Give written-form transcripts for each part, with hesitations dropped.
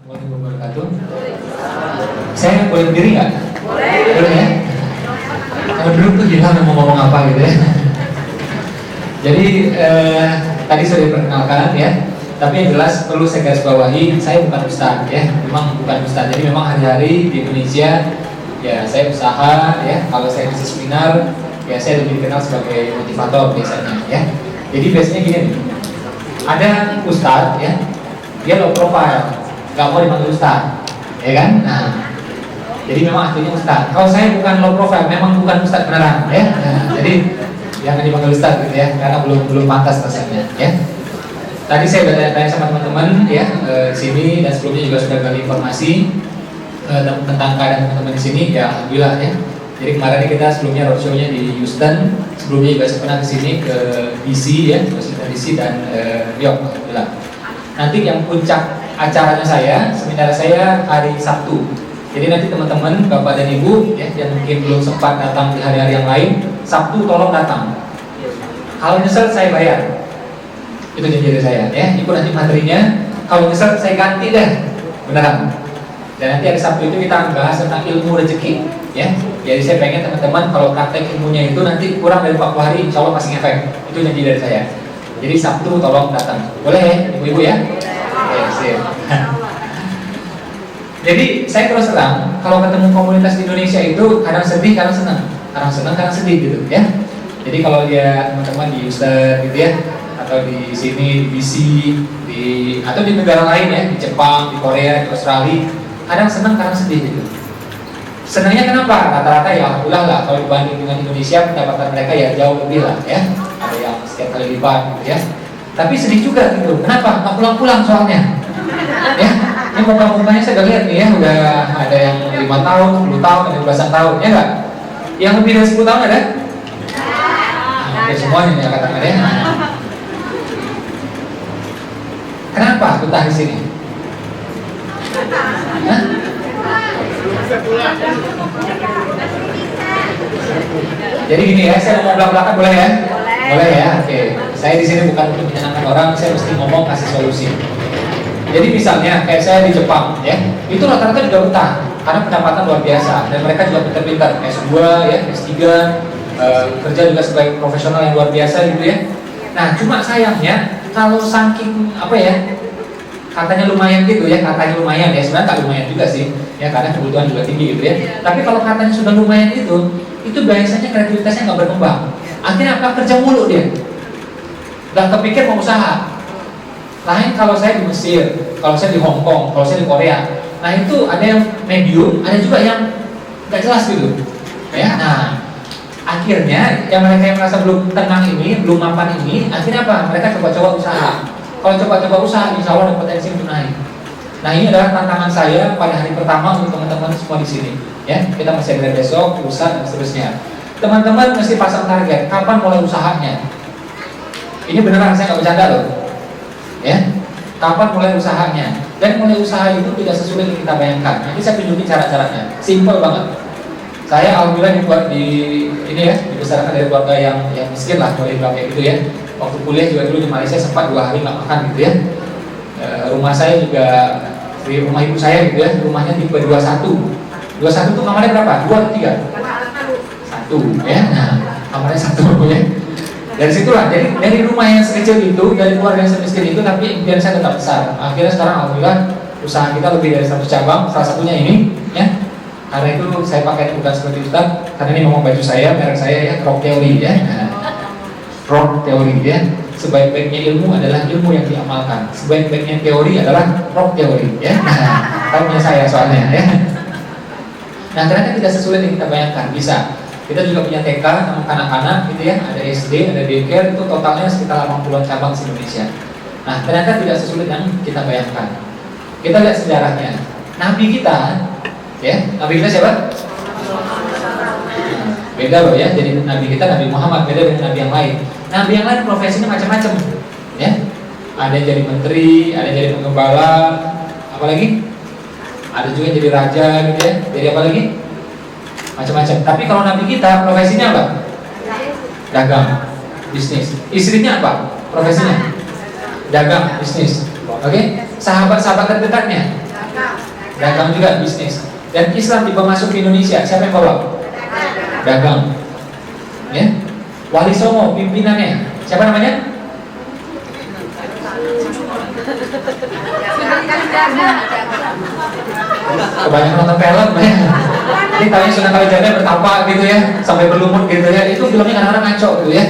Assalamualaikum warahmatullahi wabarakatuh. Saya boleh berdiri nggak? Boleh ya? Kalau duduk tuh hilang mau ngomong apa gitu ya. Jadi tadi sudah diperkenalkan ya. Tapi yang jelas perlu saya garis bawahi, saya bukan ustadz ya. Memang bukan ustadz. Jadi memang hari-hari di Indonesia ya saya usaha ya. Kalau saya ngisi seminar ya saya lebih dikenal sebagai motivator biasanya ya. Jadi biasanya gini nih. Ada ustadz ya, dia low profile, nggak mau dipanggil ustadz, ya kan? Nah, jadi memang artinya ustadz. Kalau saya bukan low profile, memang bukan ustadz beneran, ya. Nah, jadi jangan dipanggil ustadz gitu ya, karena belum pantas rasanya, ya. Tadi saya udah tanya sama teman-teman ya sini dan sebelumnya juga sudah gali informasi tentang keadaan teman-teman di sini, ya alhamdulillah ya. Jadi kemarin kita sebelumnya roadshow-nya di Houston, sebelumnya juga saya pernah kesini ke DC ya, Washington DC dan New York, alhamdulillah. Nanti yang puncak acaranya saya, seminar saya hari Sabtu. Jadi nanti teman-teman, Bapak dan Ibu ya, yang mungkin belum sempat datang di hari-hari yang lain, Sabtu tolong datang. Kalau nyesel saya bayar. Itu janji dari saya ya. Ikut nanti materinya. Kalau nyesel saya ganti deh, beneran. Dan nanti hari Sabtu itu kita akan bahas tentang ilmu rezeki ya. Jadi saya pengen teman-teman kalau praktek ilmunya itu nanti kurang dari 40 hari, insya Allah pasti ngefek. Itu janji dari saya. Jadi Sabtu tolong datang. Boleh ya, ibu-ibu ya? Oke, siap. Jadi saya terus terang, kalau ketemu komunitas di Indonesia itu kadang sedih, kadang senang. Kadang senang, kadang sedih gitu ya. Jadi kalau dia teman-teman di Houston gitu ya, atau di sini di DC, atau di negara lain ya, di Jepang, di Korea, di Australia, kadang senang, kadang sedih gitu. Senangnya kenapa? Rata-rata ya alhamdulillah lah, kalau dibanding dengan Indonesia pendapatan mereka ya jauh lebih lah ya. Ada yang setiap kali lipat gitu ya. Tapi sedih juga gitu. Kenapa? Nggak pulang-pulang soalnya. Ya, ini muka-mukanya saya udah lihat nih ya, udah ada yang 5 tahun, 10 tahun, ada yang belasan tahun, ya nggak? Yang lebih dari 10 tahun ada? Nah, semuanya nih katakan ya. Kenapa betah di sini? Hah? Jadi gini ya, saya mau belak-belakan boleh ya? Boleh ya, oke. Saya di sini bukan untuk menyenangkan orang, saya mesti ngomong kasih solusi. Jadi misalnya kayak saya di Jepang ya, itu rata-rata juga betah karena pendapatan luar biasa dan mereka juga pintar-pintar S2 ya, S3, kerja juga sebagai profesional yang luar biasa gitu ya. Nah cuma sayangnya kalau saking apa ya, katanya lumayan gitu ya, katanya lumayan ya, sebenarnya tak lumayan juga sih ya, karena kebutuhan juga tinggi gitu ya. Tapi kalau katanya sudah lumayan itu biasanya kreativitasnya nggak berkembang. Akhirnya apa? Kerja mulu dia, nggak kepikir mau usaha. Lain kalau saya di Mesir, kalau saya di Hong Kong, kalau saya di Korea. Nah itu ada yang medium, ada juga yang nggak jelas gitu ya. Nah akhirnya yang mereka yang merasa belum tenang ini, belum mapan ini, akhirnya apa? Mereka coba-coba usaha. Kalau coba-coba usaha, insya Allah ada potensi untuk naik. Nah ini adalah tantangan saya pada hari pertama untuk teman-teman semua di sini. Ya, kita masih ada besok, lusa dan seterusnya. Teman-teman mesti pasang target. Kapan mulai usahanya? Ini beneran saya nggak bercanda loh. Ya, kapan mulai usahanya? Dan mulai usaha itu tidak sesulit yang kita bayangkan. Nanti saya tunjukin cara-caranya. Simple banget. Saya alhamdulillah dibuat di ini ya, dibesarkan dari keluarga yang miskin lah, boleh bilang kayak gitu ya. Waktu kuliah juga dulu di Malaysia sempat 2 hari nggak makan gitu ya. Rumah saya juga di rumah ibu saya gitu ya, rumahnya tipe 21. 21 tuh kamarnya berapa? 2 atau 3? 1 ya. Nah, kamarnya 1 ya. Dari situlah, jadi dari rumah yang sekecil itu, dari keluarga yang semiskin itu, tapi impian saya tetap besar. Akhirnya sekarang alhamdulillah usaha kita lebih dari 100 cabang, salah satunya ini ya. Karena itu saya pakai bukan seperti Ustaz, karena ini ngomong baju saya, merek saya ya, Rock Theory ya. Nah, Rock Theory ya. Sebaik-baiknya ilmu adalah ilmu yang diamalkan. Sebaik-baiknya teori adalah Rock Theory ya. Nah, tahunya saya soalnya ya. Nah, ternyata tidak sesulit yang kita bayangkan, bisa. Kita juga punya TK untuk anak-anak gitu ya, ada SD, ada daycare, itu totalnya sekitar 80-an cabang di Indonesia. Nah, ternyata tidak sesulit yang kita bayangkan. Kita lihat sejarahnya. Nabi kita, ya, Nabi kita siapa? Beda loh ya, jadi Nabi kita Nabi Muhammad beda dengan Nabi yang lain. Nabi yang lain profesinya macam-macam, ya. Ada yang jadi menteri, ada yang jadi penggembala, apalagi? Ada juga yang jadi raja gitu ya. Jadi apa lagi? Macam-macam. Tapi kalau Nabi kita profesinya apa? Dagang, bisnis. Istrinya apa? Profesinya? Dagang, bisnis. Oke? Sahabat-sahabat terdekatnya? dagang juga, bisnis. Dan Islam tiba masuk ke Indonesia, siapa yang bawa? Dagang. Ya, Wali Songo pimpinannya, siapa namanya? Kebanyakan nonton film ya. Ini tanya Sunan Kalijaga bertapa gitu ya, sampai berlumut gitu ya. Itu filmnya kadang-kadang ngaco gitu ya.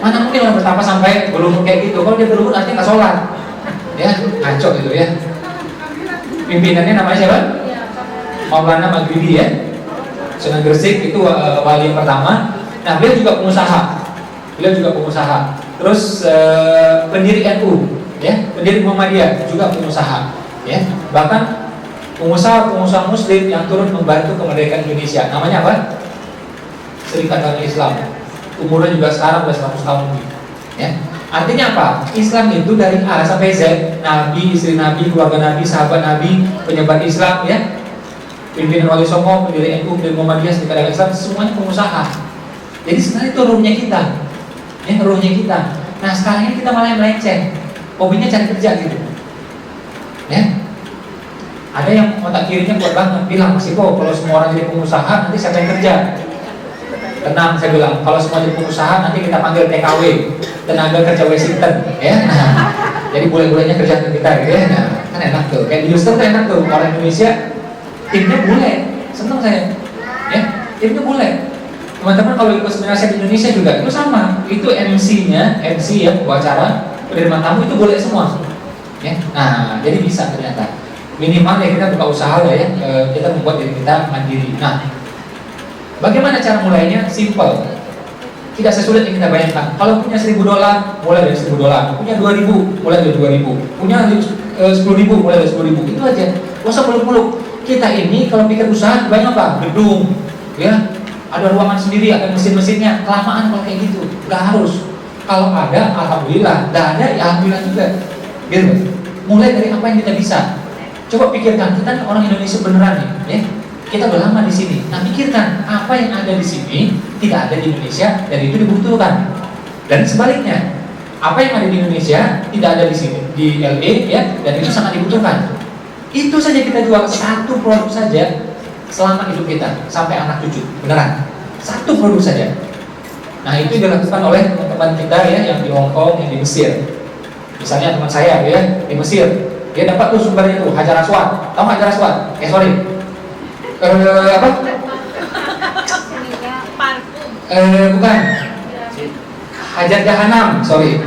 Mana mungkin orang bertapa sampai berlumut kayak gitu? Kalau dia berlumut artinya nggak sholat, ya ngaco gitu ya. Pimpinannya namanya siapa? Maulana Maghribi ya. Sunan Gresik itu wali yang pertama. Nah, beliau juga pengusaha. Terus pendiri NU, ya, pendiri Muhammadiyah juga pengusaha, ya. Bahkan pengusaha Muslim yang turut membantu kemerdekaan Indonesia. Namanya apa? Serikat Dakwah Islam. Umurnya juga sekarang udah 100 tahun lebih. Ya. Artinya apa? Islam itu dari A sampai Z, Nabi, istri Nabi, keluarga Nabi, sahabat Nabi, penyebar Islam, ya. Pimpinan Wali Songo, pendiri NU, pendiri Muhammadiyah, Serikat Dakwah Islam, semuanya pengusaha. Jadi sebenarnya itu ruhnya kita, ya, ruhnya kita. Nah sekarang ini kita malah yang melenceng, hobinya cari kerja gitu, ya. Ada yang otak kirinya kuat banget, bilang Mas Iko, kalau semua orang jadi pengusaha nanti siapa yang kerja? Tenang, saya bilang, kalau semua jadi pengusaha nanti kita panggil TKW, tenaga kerja Washington, ya. Nah, jadi bule-bulenya kerja ke kita, gitu ya. Nah, kan enak tuh, kayak di Houston kan enak tuh, orang Indonesia timnya bule, seneng saya, ya, timnya bule. Teman-teman kalau ikut seminar di Indonesia juga itu sama, itu MC-nya, MC ya, pembicara, penerimaan tamu itu boleh semua, ya. Nah, jadi bisa ternyata. Minimal ya kita buka usaha lah ya, kita membuat diri kita mandiri. Nah, bagaimana cara mulainya? Simple, tidak sesulit yang kita bayangkan. Kalau punya $1.000, mulai dari $1.000. Punya 2.000, mulai dari 2.000. Punya 10.000, mulai dari 10.000. Itu aja, gak usah muluk-muluk. Kita ini kalau pikir usaha, bayang apa? Gedung, ya. Ada ruangan sendiri, ada mesin-mesinnya. Kelamaan kalau kayak gitu, nggak harus. Kalau ada, alhamdulillah. Nggak ada, ya alhamdulillah juga. Gitu. Mulai dari apa yang kita bisa. Coba pikirkan, kita kan orang Indonesia beneran nih, ya. Kita udah lama di sini. Nah, pikirkan apa yang ada di sini tidak ada di Indonesia dan itu dibutuhkan. Dan sebaliknya, apa yang ada di Indonesia tidak ada di sini, di LA, ya, dan itu sangat dibutuhkan. Itu saja kita jual, satu produk saja. Selama hidup kita sampai anak cucu, beneran satu produk saja. Nah itu dilakukan oleh teman-teman kita ya yang di Hong Kong, yang di Mesir. Misalnya teman saya ya di Mesir, dia dapat tuh sumbernya tuh Hajar Aswad. Tahu Hajar Aswad? Apa? Bukan. Hajar Jahanam, sorry.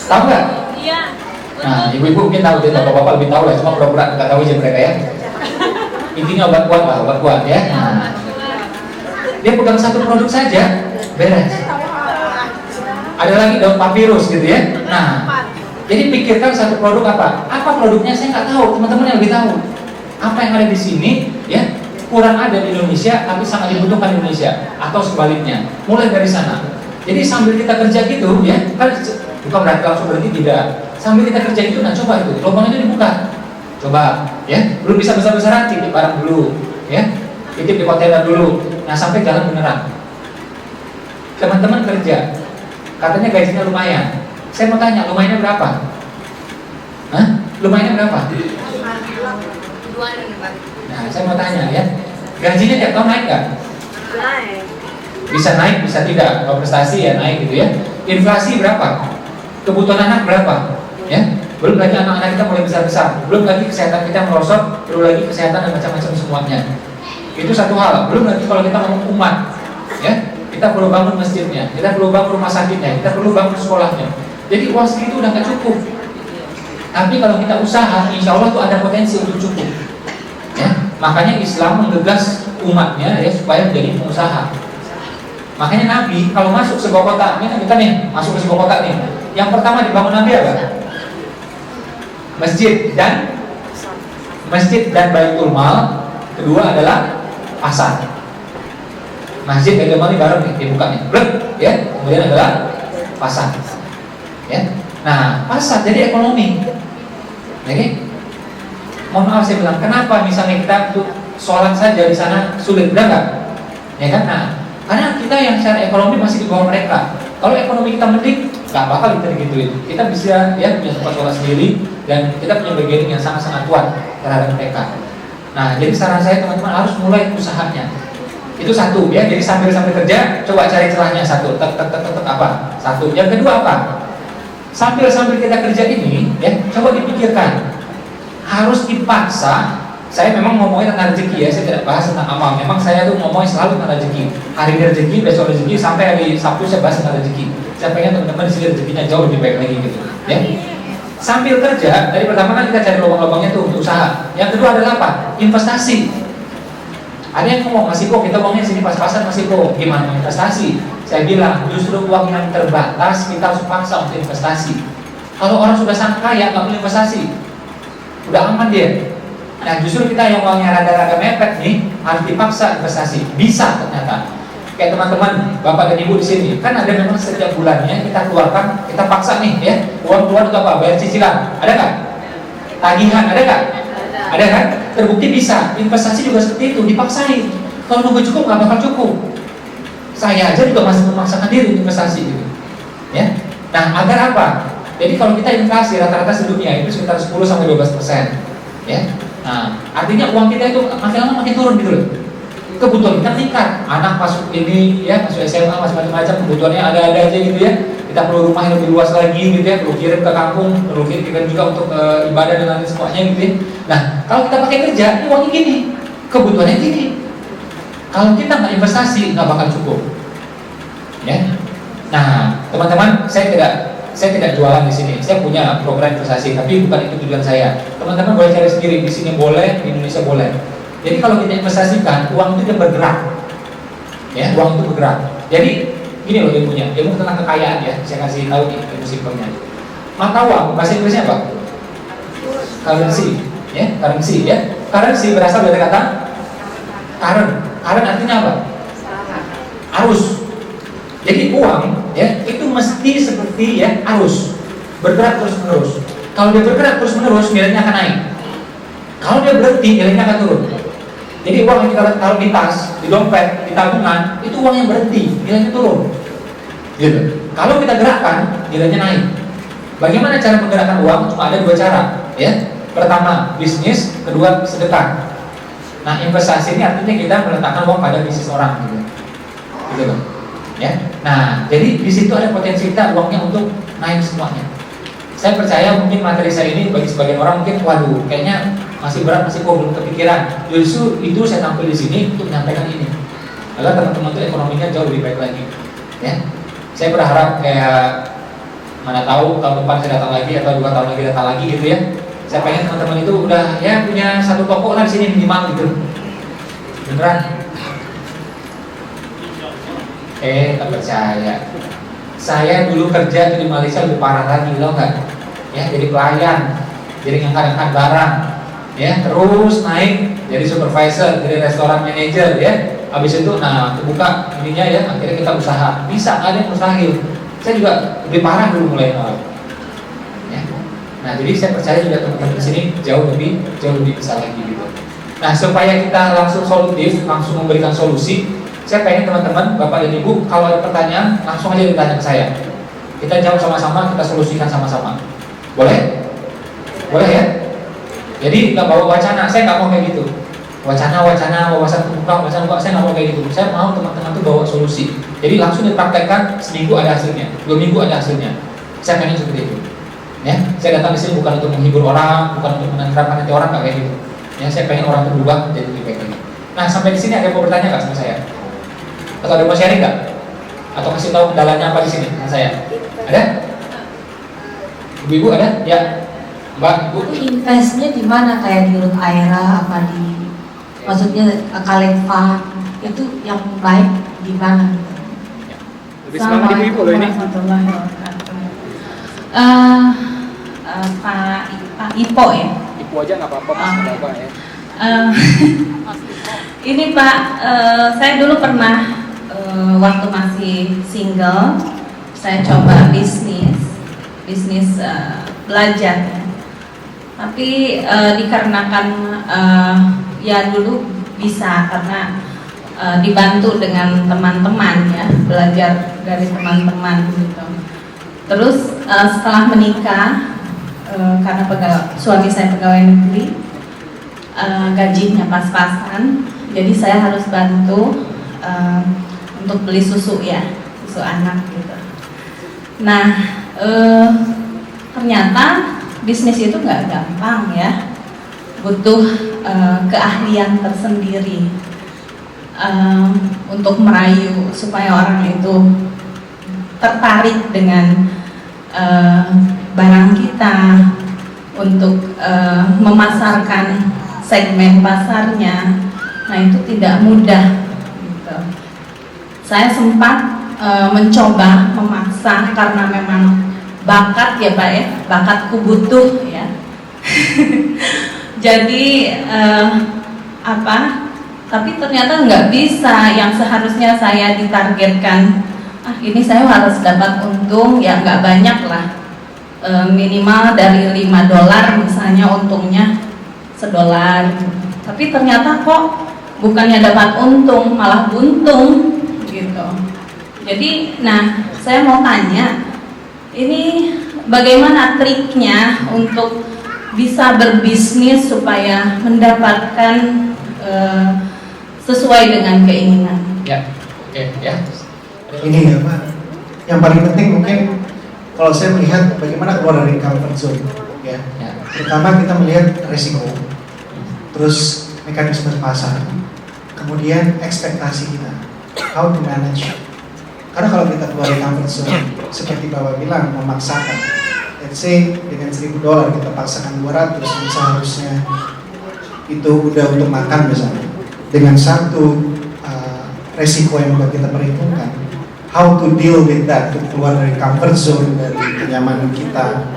Tahu nggak? Iya. Nah ibu-ibu mungkin tahu, dia bapak-bapak lebih tahu lah, cuma pura-pura nggak tahu aja mereka ya. Intinya obat kuat lah, obat kuat ya. Nah, dia pegang satu produk saja, beres. Ada lagi daun papirus gitu ya. Nah, jadi pikirkan satu produk apa? Apa produknya saya nggak tahu, teman-teman yang lebih tahu. Apa yang ada di sini ya kurang ada di Indonesia, tapi sangat dibutuhkan di Indonesia, atau sebaliknya. Mulai dari sana. Jadi sambil kita kerja gitu ya, kan bukan berarti langsung berhenti, tidak. Sambil kita kerja itu, nah coba itu lubang itu dibuka. Coba, ya, belum bisa besar-besaran, titip barang dulu, ya, titip di kontainer dulu. Nah, sampai jalan beneran. Teman-teman kerja, katanya gajinya lumayan. Saya mau tanya, lumayannya berapa? Hah? Lumayannya berapa? Nah, saya mau tanya ya, gajinya tiap tahun naik nggak? Naik. Bisa naik, bisa tidak. Kalau prestasi ya naik gitu ya. Inflasi berapa? Kebutuhan anak berapa? Ya. Belum lagi anak-anak kita mulai besar-besar, belum lagi kesehatan kita merosot, belum lagi kesehatan dan macam-macam semuanya. Itu satu hal. Belum lagi kalau kita ngomong umat, ya, kita perlu bangun masjidnya, kita perlu bangun rumah sakitnya, kita perlu bangun sekolahnya. Jadi uang segitu udah nggak cukup. Tapi kalau kita usaha, insya Allah tuh ada potensi untuk cukup. Ya, makanya Islam menggegas umatnya ya supaya menjadi pengusaha. Makanya Nabi kalau masuk sebuah kota, ini kita nih masuk ke sebuah kota nih, yang pertama dibangun Nabi apa? Masjid dan Baitul Mal. Kedua adalah pasar. Masjid Baitul Mal ini bareng nih dibukanya, ya. Kemudian adalah pasar, ya. Nah pasar jadi ekonomi. Oke. Mohon maaf saya bilang, kenapa misalnya kita untuk sholat saja di sana sulit, benar nggak? Ya kan? Nah, karena kita yang secara ekonomi masih di bawah mereka. Kalau ekonomi kita mending, nggak bakal kita digituin. Kita bisa ya punya tempat sholat sendiri, dan kita punya bargaining yang sangat-sangat kuat terhadap mereka. Nah, jadi saran saya teman-teman harus mulai usahanya. Itu satu ya, jadi sambil kerja coba cari celahnya satu, tek apa? Satu. Yang kedua apa? Sambil kita kerja ini ya, coba dipikirkan. Harus dipaksa. Saya memang ngomongin tentang rezeki ya, saya tidak bahas tentang amal. Memang saya tuh ngomongin selalu tentang rezeki. Hari ini rezeki, besok rezeki, sampai hari Sabtu saya bahas tentang rezeki. Saya pengen teman-teman di sini rezekinya jauh lebih baik lagi gitu. Ya. Sambil kerja, dari pertama kan kita cari lubang-lubangnya tuh untuk usaha. Yang kedua adalah apa? Investasi. Ada yang ngomong, Mas Iko, kita ngomongin sini pas-pasan, Mas Iko, gimana investasi? Saya bilang, justru uang yang terbatas kita harus paksa untuk investasi. Kalau orang sudah sangat kaya, nggak perlu investasi, udah aman dia. Nah, justru kita yang uangnya rada-rada mepet nih harus dipaksa investasi. Bisa ternyata. Kayak teman-teman, bapak dan ibu di sini, kan ada memang setiap bulannya kita keluarkan, kita paksa nih ya, uang keluar untuk apa? Bayar cicilan, ada kan? Tagihan, ada kan? Ada kan? Terbukti bisa. Investasi juga seperti itu, dipaksain. Kalau nunggu cukup nggak bakal cukup. Saya aja juga masih memaksakan diri untuk investasi gitu. Ya. Nah, agar apa? Jadi kalau kita inflasi rata-rata sedunia itu sekitar 10-12%, ya. Nah, artinya uang kita itu makin lama makin turun gitu loh. Kebutuhan kita meningkat. Anak masuk ini, ya, masuk SMA, masuk macam-macam, kebutuhannya ada-ada aja gitu ya. Kita perlu rumah yang lebih luas lagi gitu ya, perlu kirim ke kampung, perlu kirim juga untuk ibadah dan lain semuanya gitu ya. Nah, kalau kita pakai kerja, ini uangnya gini, kebutuhannya gini. Kalau kita nggak investasi, nggak bakal cukup. Ya. Nah, teman-teman, saya tidak jualan di sini. Saya punya program investasi, tapi bukan itu tujuan saya. Teman-teman boleh cari sendiri, di sini boleh, di Indonesia boleh. Jadi kalau kita investasikan, uang itu dia bergerak. Ya, uang itu bergerak. Jadi gini loh ilmunya, ilmu tentang kekayaan ya. Saya kasih tahu nih ilmu simpelnya. Mata uang bahasa Inggrisnya apa? Currency, ya, currency ya. Currency berasal dari kata current. Current artinya apa? Arus. Jadi uang ya itu mesti seperti ya arus, bergerak terus menerus. Kalau dia bergerak terus menerus nilainya akan naik. Kalau dia berhenti nilainya akan turun. Jadi uang yang kita taruh di tas, di dompet, di tabungan itu uang yang berhenti nilainya turun. Gitu. Kalau kita gerakkan nilainya naik. Bagaimana cara menggerakkan uang? Cuma ada dua cara ya. Pertama bisnis, kedua sedekah. Nah investasi ini artinya kita meletakkan uang pada bisnis orang gitu. Gitu loh. Ya. Nah, jadi di situ ada potensi kita uangnya untuk naik semuanya. Saya percaya mungkin materi saya ini bagi sebagian orang mungkin waduh, kayaknya masih berat, masih kok belum kepikiran. Justru itu saya tampil di sini untuk menyampaikan ini. Agar teman-teman itu ekonominya jauh lebih baik lagi. Ya. Saya berharap kayak mana tahu tahun depan saya datang lagi atau 2 tahun lagi datang lagi gitu ya. Saya pengen teman-teman itu udah ya punya satu toko lah di sini minimal gitu. Beneran. Tak percaya. Saya dulu kerja di Malaysia lebih parah lagi, tau nggak? Ya, jadi pelayan, jadi ngangkat-ngangkat barang, ya, terus naik jadi supervisor, jadi restoran manager, ya. Habis itu, nah, kebuka ininya ya, akhirnya kita usaha. Bisa, ada yang mustahil. Saya juga lebih parah dulu mulai awal. Ya. Nah, jadi saya percaya juga teman-teman di sini jauh lebih bisa lagi gitu. Nah, supaya kita langsung solutif, langsung memberikan solusi. Saya pengen teman-teman, bapak dan ibu, kalau ada pertanyaan langsung aja ditanya ke saya. Kita jawab sama-sama, kita solusikan sama-sama. Boleh? Boleh ya? Jadi nggak bawa wacana, saya nggak mau kayak gitu. Wacana, wawasan terbuka, saya nggak mau kayak gitu. Saya mau teman-teman tuh bawa solusi. Jadi langsung dipraktekkan, seminggu ada hasilnya, 2 minggu ada hasilnya. Saya pengen seperti itu. Ya, saya datang di sini bukan untuk menghibur orang, bukan untuk menenangkan hati orang, nggak kayak gitu. Ya, saya pengen orang itu berubah jadi lebih baik lagi. Nah, sampai di sini ada yang mau bertanya nggak sama saya? Atau ada mau sharing nggak? Atau kasih tahu kendalanya apa di sini sama saya? Ada? Ibu-ibu ada? Ya, Mbak, Ibu. Investnya di mana? Kayak di Ruth Aira apa di? Maksudnya Kaleva itu yang baik di mana? Lebih semangat ibu-ibu loh ini. Pak Ipo ya? Ibu aja nggak apa-apa, Mas Bapak ya. Ini Pak, saya dulu pernah waktu masih single, saya coba bisnis belajar. Tapi dikarenakan ya dulu bisa karena dibantu dengan teman-teman ya, belajar dari teman-teman gitu. Terus setelah menikah karena suami saya pegawai negeri, gajinya pas-pasan, jadi saya harus bantu untuk beli susu ya, susu anak gitu. Nah, ternyata bisnis itu nggak gampang ya, butuh keahlian tersendiri untuk merayu supaya orang itu tertarik dengan barang kita, untuk memasarkan segmen pasarnya. Nah, itu tidak mudah gitu. Saya sempat mencoba memaksa karena memang bakat ya Pak ya, bakatku butuh ya. Jadi tapi ternyata nggak bisa. Yang seharusnya saya ditargetkan, ini saya harus dapat untung ya nggak banyak lah, minimal dari $5 misalnya untungnya $1. Tapi ternyata kok bukannya dapat untung malah buntung gitu. Jadi saya mau tanya, ini bagaimana triknya untuk bisa berbisnis supaya mendapatkan sesuai dengan keinginan? Ya, oke ya. Ini ya Pak, yang paling penting mungkin kalau saya melihat bagaimana keluar dari comfort zone ya. Pertama kita melihat resiko, terus mekanisme pasar, kemudian ekspektasi kita, how to manage. Karena kalau kita keluar dari comfort zone, seperti Bapak bilang, memaksakan, let's say dengan $1.000 kita paksakan 200, seharusnya itu udah untuk makan misalnya, dengan satu resiko yang udah kita perhitungkan, how to deal with that, to keluar dari comfort zone, dari kenyamanan kita,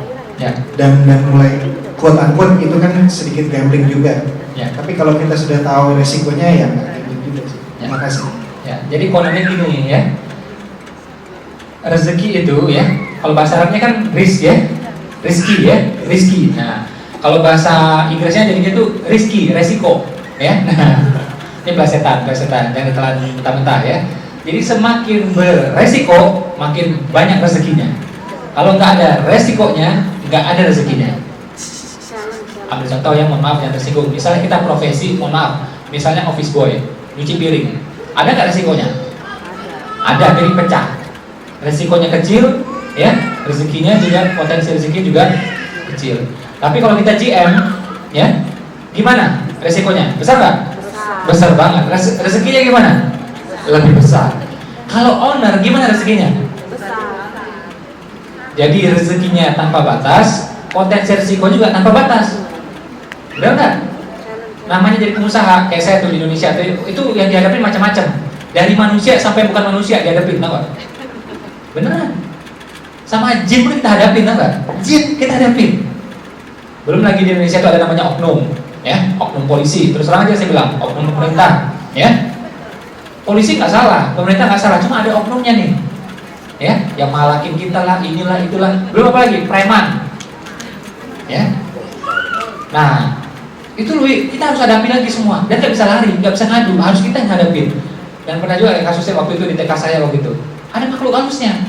dan mulai quote unquote itu kan sedikit gambling juga. Tapi kalau kita sudah tahu resikonya ya nggak gambling juga sih. Terima kasih. Jadi kononnya gini ya, rezeki itu ya, kalau bahasa Arabnya kan risk ya, rizki ya, rizki. Nah, kalau bahasa Inggrisnya jadinya itu rizki, resiko ya. Ini plesetan, jangan ditelan mentah-mentah ya. Jadi semakin beresiko, makin banyak rezekinya. Kalau nggak ada resikonya, nggak ada rezekinya. Ambil contoh yang mohon maaf yang tersinggung. Misalnya kita profesi, mohon maaf, misalnya office boy, nyuci piring. Ada nggak resikonya? Ada, piring pecah. Resikonya kecil, ya, rezekinya juga, potensi rezeki juga kecil. Tapi kalau kita GM, ya, gimana resikonya? Besar nggak? Besar banget. Rezekinya gimana? Lebih besar. Kalau owner gimana rezekinya? Besar. Jadi rezekinya tanpa batas, potensi risiko juga tanpa batas. Benar nggak? Namanya jadi pengusaha kayak saya tuh di Indonesia itu yang dihadapi macam-macam. Dari manusia sampai bukan manusia dihadapi, tahu nggak? Beneran. Sama jin pun kita hadapi, tahu nggak? Jin kita hadapi. Belum lagi di Indonesia itu ada namanya oknum, ya, oknum polisi. Terus terang aja saya bilang, oknum pemerintah, ya. Polisi nggak salah, pemerintah nggak salah, cuma ada oknumnya nih, ya, yang malakin kita lah, inilah itulah. Belum apa lagi, preman, ya. Nah, itu loh, kita harus hadapi lagi semua, dan nggak bisa lari, nggak bisa ngadu, harus kita yang hadapin. Dan pernah juga kasusnya waktu itu di TK saya waktu itu, ada makhluk halusnya,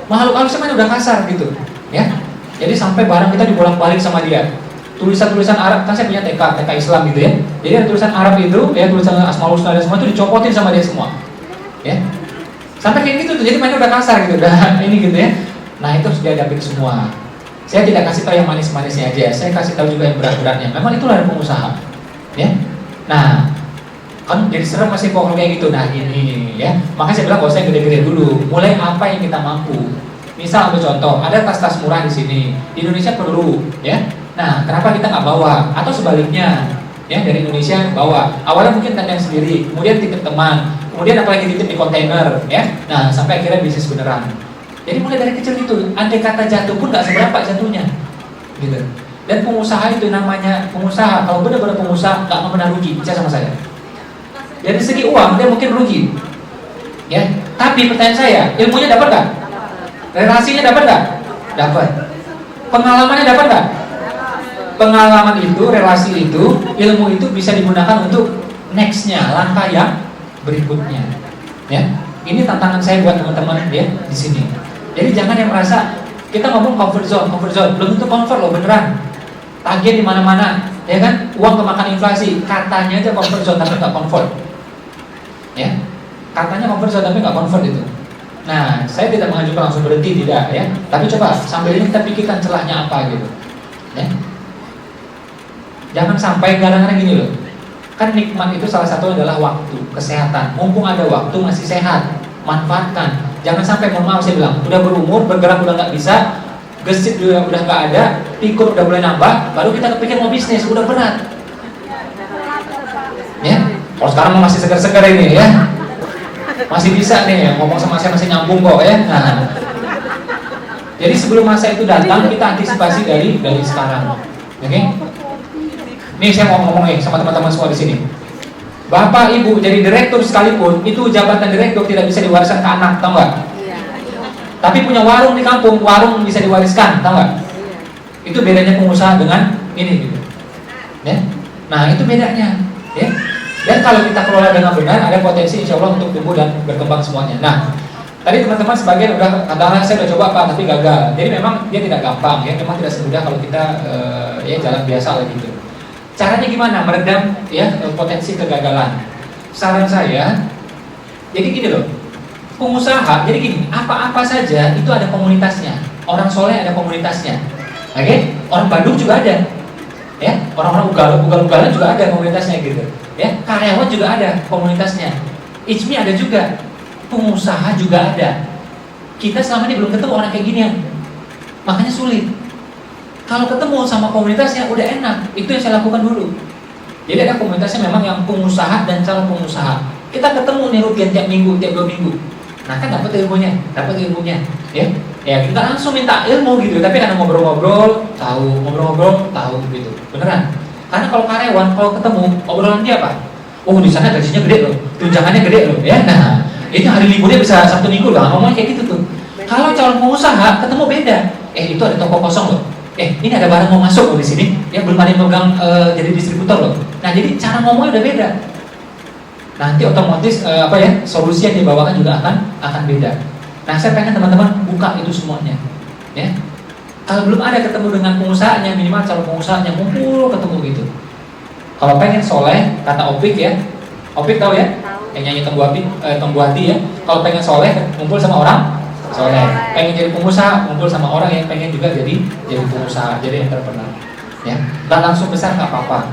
makhluk halusnya kan udah kasar gitu, ya. Jadi sampai barang kita dibolak-balik sama dia. Tulisan-tulisan Arab, kan saya punya TK Islam gitu ya. Jadi ada tulisan Arab itu, ya tulisan Asmaul Husna dan semua itu dicopotin sama dia semua. Ya. Sampai kayak gitu tuh, jadi mainnya udah kasar gitu, udah ini gitu ya. Nah, itu harus dihadapi semua. Saya tidak kasih tahu yang manis-manisnya aja, saya kasih tahu juga yang berat-beratnya. Memang itulah ada pengusaha. Ya. Nah, kan jadi serem masih pokok kayak gitu. Nah, ini ya. Makanya saya bilang kalau saya gede-gede dulu, mulai apa yang kita mampu. Misal ambil contoh, ada tas-tas murah di sini. Di Indonesia perlu, ya. Nah, kenapa kita nggak bawa? Atau sebaliknya, ya, dari Indonesia bawa. Awalnya mungkin tentang sendiri, kemudian titip teman, kemudian apalagi titip di kontainer, ya. Nah, sampai akhirnya bisnis beneran. Jadi mulai dari kecil itu, andai kata jatuh pun nggak seberapa jatuhnya, gitu. Dan pengusaha itu namanya pengusaha. Kalau benar-benar pengusaha nggak pernah rugi, percaya sama saya. Dari segi uang dia mungkin rugi, ya. Tapi pertanyaan saya, ilmunya dapat nggak? Relasinya dapat nggak? Dapat. Pengalamannya dapat nggak? Pengalaman itu, relasi itu, ilmu itu bisa digunakan untuk nextnya, langkah yang berikutnya. Ya, ini tantangan saya buat teman-teman ya di sini. Jadi jangan yang merasa Kita ngomong comfort zone, belum tentu comfort loh beneran. Tagihan di mana-mana, ya kan? Uang kemakan inflasi, katanya aja comfort zone tapi nggak comfort. Ya, katanya comfort zone tapi nggak comfort itu. Nah, saya tidak mengajukan langsung berhenti, tidak ya. Tapi coba sambil ini kita pikirkan celahnya apa gitu. Ya. Jangan sampai kadang-kadang gini loh. Kan nikmat itu salah satu adalah waktu, kesehatan. Mumpung ada waktu masih sehat, manfaatkan. Jangan sampai, mohon maaf saya bilang, udah berumur, bergerak udah nggak bisa, gesit udah nggak ada, pikun udah mulai nambah, baru kita kepikir mau bisnis, udah berat. Ya, kalau sekarang masih segar-segar ini ya, masih bisa nih ngomong sama saya masih nyambung kok ya. Nah, jadi sebelum masa itu datang kita antisipasi dari sekarang, oke? Nih saya mau ngomong nih sama teman-teman semua di sini. Bapak ibu jadi direktur sekalipun, itu jabatan direktur tidak bisa diwariskan ke anak, tahu nggak? Tapi punya warung di kampung, warung bisa diwariskan, tahu nggak? Itu bedanya pengusaha dengan ini gitu. Ya? Nah itu bedanya. Ya? Dan kalau kita kelola dengan benar, ada potensi insya Allah untuk tumbuh dan berkembang semuanya. Nah, tadi teman-teman sebagian udah katakan saya udah coba Pak, tapi gagal. Jadi memang dia tidak gampang, ya memang tidak semudah kalau kita ya jalan biasa lah gitu. Caranya gimana meredam ya potensi kegagalan? Saran saya, jadi gini loh, pengusaha, jadi gini, apa-apa saja itu ada komunitasnya. Orang soleh ada komunitasnya, oke? Orang Bandung juga ada, ya. Orang-orang ugal-ugalan juga ada komunitasnya gitu, ya. Karyawan juga ada komunitasnya. Ijmi ada juga, pengusaha juga ada. Kita selama ini belum ketemu orang kayak ginian, makanya sulit. Kalau ketemu sama komunitasnya udah enak, itu yang saya lakukan dulu. Jadi ada komunitasnya memang yang pengusaha dan calon pengusaha. Kita ketemu nih rutin tiap minggu, tiap 2 minggu. Nah kan dapat ilmunya, ya. Ya kita langsung minta ilmu gitu, tapi karena ngobrol-ngobrol tahu gitu, beneran. Karena kalau karyawan kalau ketemu obrolan dia apa? Oh di sana gajinya gede loh, tunjangannya gede loh, ya. Nah ini hari liburnya bisa Sabtu Minggu lah, ngomongnya kayak gitu tuh. Kalau calon pengusaha ketemu beda. Itu ada toko kosong loh. Ini ada barang mau masuk loh di sini, ya belum ada yang megang jadi distributor loh. Nah jadi cara ngomongnya udah beda. Nanti otomatis solusi yang dibawakan juga akan beda. Nah saya pengen teman-teman buka itu semuanya, ya. Kalau belum ada ketemu dengan pengusahanya, minimal calon pengusahanya ngumpul ketemu gitu. Kalau pengen soleh, kata Opik ya, Opik tahu ya, yang nyanyi Tengguati ya. Kalau pengen soleh, ngumpul sama orang soleh. Pengen jadi pengusaha, ngumpul sama orang yang pengen juga jadi pengusaha, jadi entrepreneur. Ya, nggak langsung besar nggak apa-apa.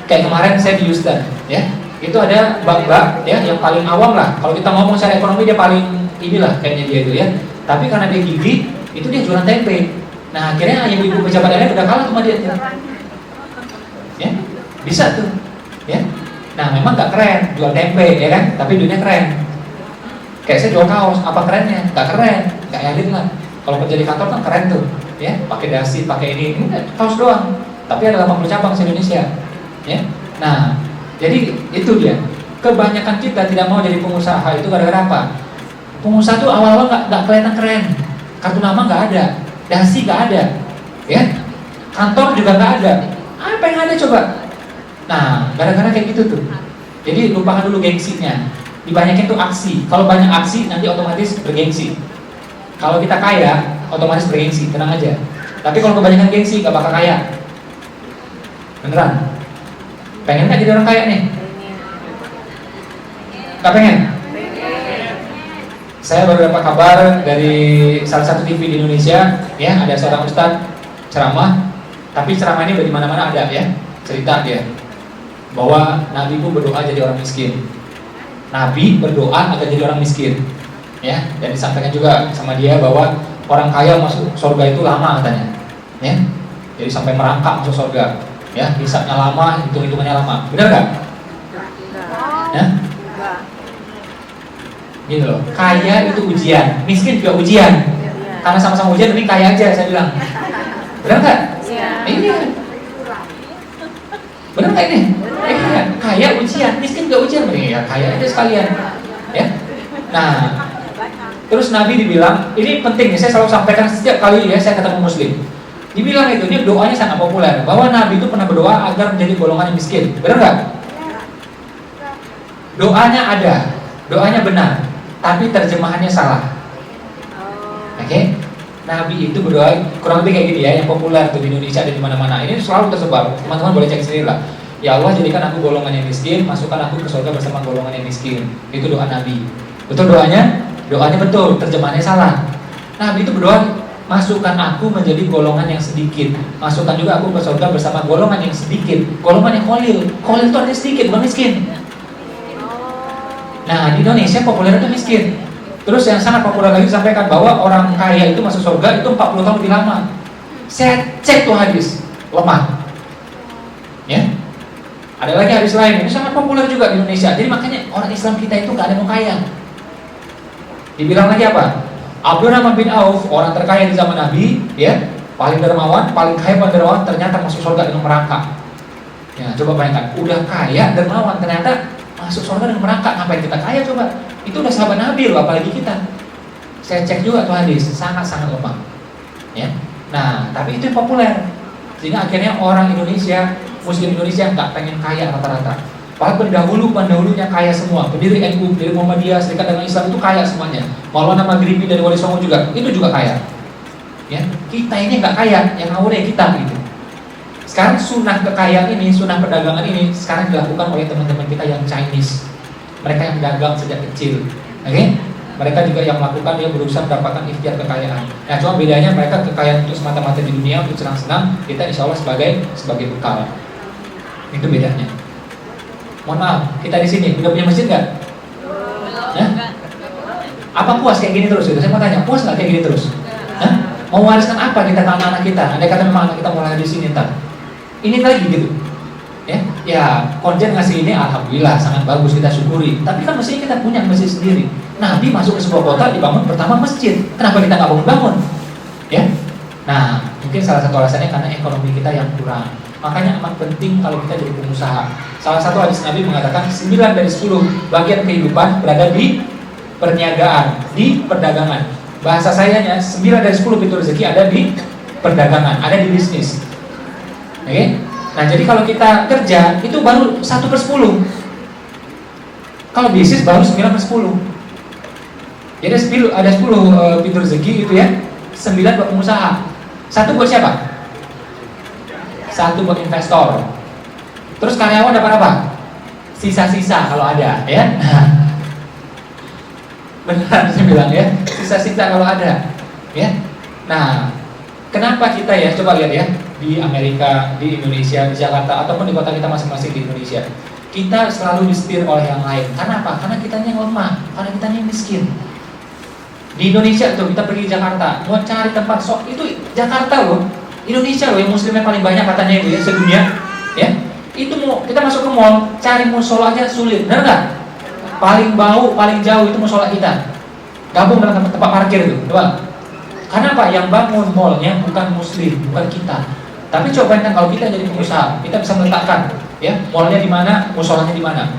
Kayak kemarin saya di Houston, ya, itu ada mbak-mbak ya yang paling awam lah. Kalau kita ngomong secara ekonomi dia paling inilah kayaknya dia itu ya. Tapi karena dia gigih, itu dia jualan tempe. Nah akhirnya ibu-ibu pejabat daerah udah kalah sama dia. Ya, bisa tuh, ya. Nah memang nggak keren jual tempe, ya kan? Tapi duitnya keren. Kayak saya jual kaos, apa kerennya? Nggak keren, nggak elit lah. Kalau kerja di kantor kan keren tuh, ya. Pakai dasi, pakai ini kaos doang. Tapi ada 80 cabang di Indonesia, ya. Nah, jadi itu dia. Kebanyakan kita tidak mau jadi pengusaha itu gara-gara apa? Pengusaha tuh awal-awal nggak kelihatan keren, kartu nama nggak ada, dasi nggak ada, ya. Kantor juga nggak ada. Apa yang ada coba? Nah, gara-gara kayak gitu tuh. Jadi lupakan dulu gengsinya. Dibanyakin tuh aksi. Kalau banyak aksi nanti otomatis bergengsi. Kalau kita kaya otomatis bergengsi, tenang aja. Tapi kalau kebanyakan gengsi gak bakal kaya. Beneran. Pengen gak jadi orang kaya nih? Gak pengen? Saya baru dapat kabar dari salah satu TV di Indonesia, ya, ada seorang ustadz ceramah. Tapi ceramah ini di mana-mana ada ya. Cerita dia bahwa Nabi itu berdoa jadi orang miskin. Nabi berdoa agar jadi orang miskin, ya. Dan disampaikan juga sama dia bahwa orang kaya masuk surga itu lama katanya, ya. Jadi sampai merangkak masuk surga, ya. Hisabnya lama, hitung-hitungannya lama. Benar nggak? Ya? Gitu loh. Kaya itu ujian, miskin juga ujian. Karena sama-sama ujian, tapi kaya aja saya bilang. Benar nggak? Ini. Benar nggak ini? Kaya ujian, miskin gak ujian, ya kaya aja sekalian, ya. Nah, terus Nabi dibilang, ini penting nih, saya selalu sampaikan setiap kali ya saya ketemu Muslim. Dibilang itu, ini doanya sangat populer, bahwa Nabi itu pernah berdoa agar menjadi golongan yang miskin, benar nggak? Doanya ada, doanya benar, tapi terjemahannya salah. Oke? Nabi itu berdoa kurang lebih kayak gini ya, yang populer tuh di Indonesia dan di mana-mana. Ini selalu tersebar. Teman-teman boleh cek sendiri lah. Ya Allah, jadikan aku golongan yang miskin, masukkan aku ke surga bersama golongan yang miskin. Itu doa Nabi. Betul doanya? Doanya betul, terjemahannya salah. Nabi itu berdoa, masukkan aku menjadi golongan yang sedikit. Masukkan juga aku ke surga bersama golongan yang sedikit. Golongan yang kolil. Kolil itu artinya sedikit, bukan miskin. Nah, di Indonesia populer itu miskin. Terus yang sangat populer lagi disampaikan bahwa orang kaya itu masuk surga itu 40 tahun lebih lama. Saya cek tuh hadis, lemah. Ya. Ada lagi hadis lain, ini sangat populer juga di Indonesia. Jadi makanya orang Islam kita itu gak ada yang mau kaya. Dibilang lagi apa? Abdurrahman bin Auf, orang terkaya di zaman Nabi, ya, paling dermawan, paling kaya paling dermawan, ternyata masuk surga dengan merangkak. Ya, coba bayangkan, udah kaya dermawan, ternyata masuk surga dengan merangkak. Ngapain kita kaya coba? Itu udah sahabat Nabi loh, apalagi kita. Saya cek juga tuh hadis, sangat-sangat lemah. Ya. Nah, tapi itu yang populer. Sehingga akhirnya orang Indonesia, Muslim Indonesia nggak pengen kaya rata-rata. Padahal pendahulunya kaya semua. Pendiri NU, pendiri Muhammadiyah, Serikat Dagang Islam itu kaya semuanya. Maulana Maghribi dari Wali Songo juga, itu juga kaya. Ya, kita ini nggak kaya, yang ngawur ya kita gitu. Sekarang sunnah kekayaan ini, sunnah perdagangan ini sekarang dilakukan oleh teman-teman kita yang Chinese. Mereka yang dagang sejak kecil, oke? Mereka juga yang melakukan, dia berusaha mendapatkan ikhtiar kekayaan. Nah, cuma bedanya mereka kekayaan untuk semata-mata di dunia, untuk senang-senang. Kita insya Allah sebagai bekal. Itu bedanya. Mohon maaf, kita di sini udah punya masjid nggak? Nah, apa puas kayak gini terus? Itu saya mau tanya, puas nggak kayak gini terus? Hah? Mau wariskan apa kita ke anak-anak kita? Andai kata memang anak kita mau lahir di sini ntar, ini lagi gitu. Ya, konjen ngasih ini alhamdulillah sangat bagus, kita syukuri. Tapi kan mestinya kita punya masjid sendiri. Nabi masuk ke sebuah kota dibangun pertama masjid. Kenapa kita nggak bangun-bangun? Ya. Nah, mungkin salah satu alasannya karena ekonomi kita yang kurang. Makanya amat penting kalau kita jadi pengusaha. Salah satu hadis Nabi mengatakan 9 dari 10 bagian kehidupan berada di perniagaan, di perdagangan. Bahasa sayanya 9 dari 10 pintu rezeki ada di perdagangan, ada di bisnis. Oke? Nah, jadi kalau kita kerja itu baru 1/10. Kalau bisnis baru 9/10. Jadi ada 10 pintu rezeki gitu ya. 9 buat pengusaha. 1 buat siapa? 1 buat investor. Terus karyawan dapat apa? Sisa-sisa kalau ada, ya. Benar saya bilang ya, sisa-sisa kalau ada, ya. Nah, kenapa kita ya, coba lihat ya, di Amerika, di Indonesia, di Jakarta, ataupun di kota kita masing-masing di Indonesia, kita selalu disetir oleh yang lain. Karena apa? Karena kita yang lemah, karena kita yang miskin. Di Indonesia tuh, kita pergi ke Jakarta, mau cari tempat itu Jakarta loh, Indonesia loh yang muslimnya paling banyak katanya itu ya, sedunia, ya. Itu mau kita masuk ke mall, cari musola aja sulit, benar nggak? Paling bau, paling jauh itu musola kita. Gabung dalam tempat parkir itu, coba. Karena apa? Yang bangun mallnya bukan muslim, bukan kita. Tapi coba kan kalau kita jadi pengusaha, kita bisa meletakkan, ya, mallnya di mana, musolanya di mana.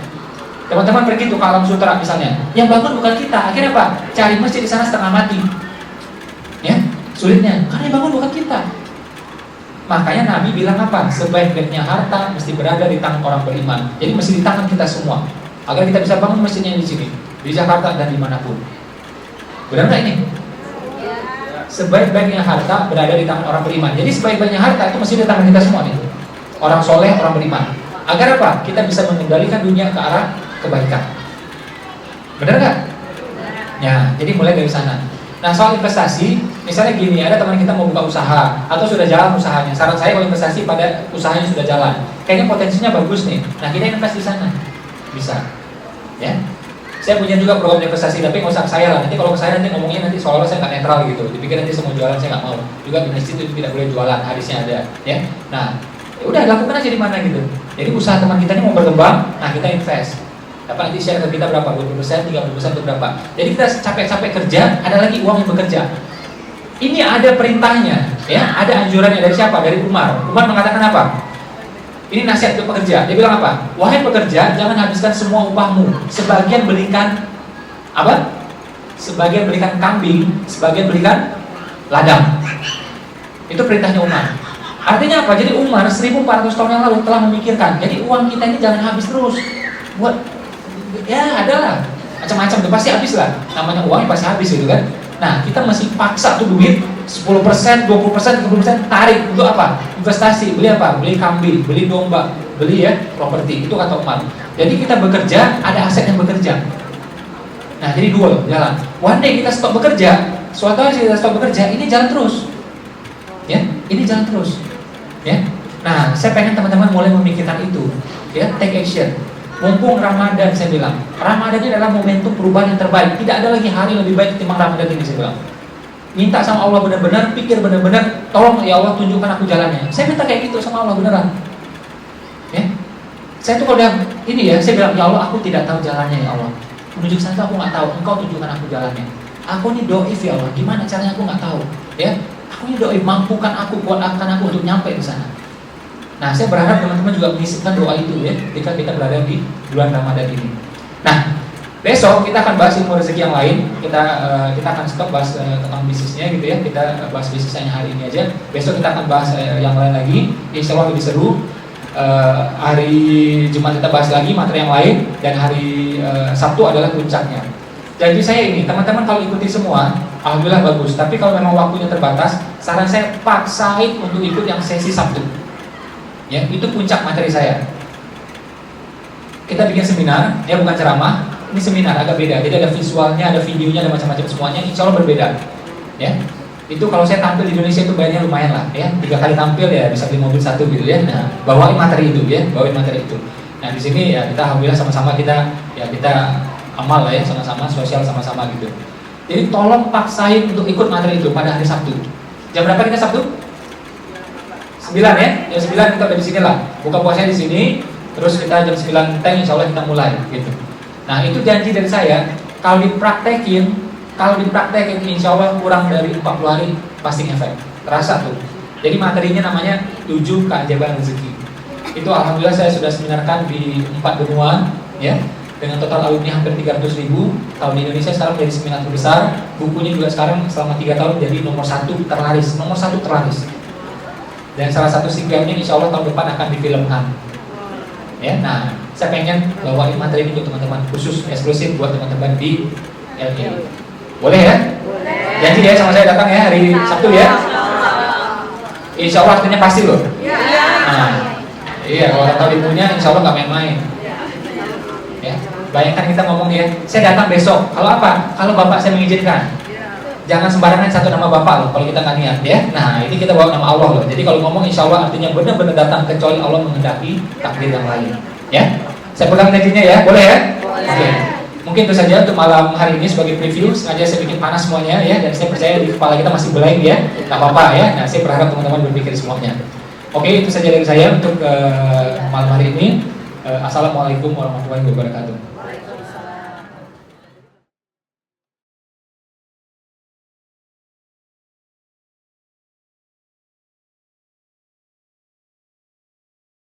Teman-teman pergi tuh ke Alam Sutra misalnya, yang bangun bukan kita. Akhirnya apa? Cari masjid di sana setengah mati. Ya, sulitnya karena yang bangun bukan kita. Makanya Nabi bilang apa? Sebaik-baiknya harta mesti berada di tangan orang beriman. Jadi mesti di tangan kita semua, agar kita bisa bangun masjidnya di sini, di Jakarta dan dimanapun. Benar nggak ini? Sebaik-baiknya harta berada di tangan orang beriman. Jadi sebaik-baiknya harta itu mesti di tangan kita semua nih. Orang soleh, orang beriman. Agar apa? Kita bisa mengendalikan dunia ke arah kebaikan. Benar nggak? Ya, jadi mulai dari sana. Nah, soal investasi, misalnya gini, ada teman kita mau buka usaha atau sudah jalan usahanya. Saran saya kalau investasi pada usahanya sudah jalan, kayaknya potensinya bagus nih. Nah, kita investasi di sana, bisa. Ya, saya punya juga program investasi, tapi nggak usah ke saya lah. Nanti kalau ke saya nanti ngomongnya nanti seolah-olah saya nggak netral gitu. Dipikir nanti semua jualan saya nggak mau. Juga di masjid itu tidak boleh jualan, hadisnya ada. Ya, nah, udah lakukan aja di mana gitu. Jadi usaha teman kita ini mau berkembang, nah kita invest. Dapat nanti share ke kita berapa? 20%, 30% itu berapa? Jadi kita capek-capek kerja, ada lagi uang yang bekerja. Ini ada perintahnya, ya, ada anjurannya dari siapa? Dari Umar. Umar mengatakan apa? Ini nasihat untuk pekerja. Dia bilang apa? Wahai pekerja, jangan habiskan semua upahmu. Sebagian belikan apa? Sebagian belikan kambing, sebagian belikan ladang. Itu perintahnya Umar. Artinya apa? Jadi Umar 1400 tahun yang lalu telah memikirkan. Jadi uang kita ini jangan habis terus. Buat ya adalah macam-macam tuh pasti habis lah. Namanya uang pasti habis gitu kan. Nah, kita masih paksa tuh duit 10%, 20%, 30% tarik untuk apa? Investasi, beli apa? Beli kambing, beli domba, beli ya properti. Itu kata Umar. Jadi kita bekerja, ada aset yang bekerja. Nah, jadi dua jalan. One day kita stop bekerja, suatu hari kita stop bekerja, ini jalan terus. Ya, ini jalan terus. Ya. Nah, saya pengen teman-teman mulai memikirkan itu. Ya, take action. Mumpung Ramadan, saya bilang, Ramadan ini adalah momentum perubahan yang terbaik. Tidak ada lagi hari lebih baik ketimbang Ramadan ini, saya bilang. Minta sama Allah benar-benar, pikir benar-benar, tolong ya Allah tunjukkan aku jalannya. Saya minta kayak gitu sama Allah beneran. Ya, saya tuh kalau udah ini ya, saya bilang ya Allah aku tidak tahu jalannya ya Allah. Menuju sana aku nggak tahu, Engkau tunjukkan aku jalannya. Aku ini doif ya Allah, gimana caranya aku nggak tahu. Ya, aku ini doif, mampukan aku, kuatkan aku untuk nyampe di sana. Nah, saya berharap teman-teman juga menyisipkan doa itu ya, ketika kita berada di bulan Ramadan ini. Nah, besok kita akan bahas ilmu rezeki yang lain. Kita akan stop bahas tentang bisnisnya gitu ya. Kita bahas bisnisnya hari ini aja. Besok kita akan bahas yang lain lagi. Insya Allah lebih seru. Hari Jumat kita bahas lagi materi yang lain, dan hari Sabtu adalah puncaknya. Janji saya ini, teman-teman kalau ikuti semua, alhamdulillah bagus. Tapi kalau memang waktunya terbatas, saran saya paksain untuk ikut yang sesi Sabtu. Ya, itu puncak materi saya. Kita bikin seminar, ya bukan ceramah. Ini seminar agak beda. Jadi ada visualnya, ada videonya, ada macam-macam semuanya. Insya Allah berbeda. Ya, itu kalau saya tampil di Indonesia itu bayarnya lumayan lah. Ya, 3 kali tampil ya bisa beli mobil 1 gitu ya. Nah, bawain materi itu ya, bawain materi itu. Nah di sini ya kita alhamdulillah sama-sama kita amal lah ya, sama-sama sosial sama-sama gitu. Jadi tolong paksain untuk ikut materi itu pada hari Sabtu. Jam berapa kita Sabtu? 9 ya, jam 9 kita udah di sini lah. Buka puasanya di sini, terus kita jam 9 teng insya Allah kita mulai gitu. Nah itu janji dari saya, kalau dipraktekin insya Allah kurang dari 40 hari pasti efek, terasa tuh. Jadi materinya namanya 7 keajaiban rezeki. Itu alhamdulillah saya sudah seminarkan di 4 benua ya, dengan total alumni hampir 300.000. Kalau di Indonesia sekarang menjadi seminar terbesar, bukunya juga sekarang selama 3 tahun jadi nomor 1 terlaris. Dan salah satu singlenya insya Allah tahun depan akan difilmkan. Ya, nah saya pengen bawain materi ini untuk teman-teman, khusus eksklusif buat teman-teman di LA. Boleh ya? Boleh. Janji ya sama saya datang ya hari Sabtu ya. Insya Allah artinya pasti loh. Nah, iya kalau tahu ilmunya insya Allah nggak main-main. Ya, bayangkan kita ngomong ya, saya datang besok. Kalau apa? Kalau bapak saya mengizinkan. Jangan sembarangan satu nama bapak loh kalau kita nggak niat ya. Nah ini kita bawa nama Allah loh. Jadi kalau ngomong insya Allah artinya benar-benar datang, kecuali Allah menghendaki takdir yang lain. Ya, saya pegang janjinya ya, boleh ya? Boleh. Oke. Mungkin itu saja untuk malam hari ini sebagai preview. Sengaja saya bikin panas semuanya ya, dan saya percaya di kepala kita masih blank ya. Nggak apa-apa ya. Nah saya berharap teman-teman berpikir semuanya. Oke, itu saja dari saya untuk malam hari ini. Assalamualaikum warahmatullahi wabarakatuh.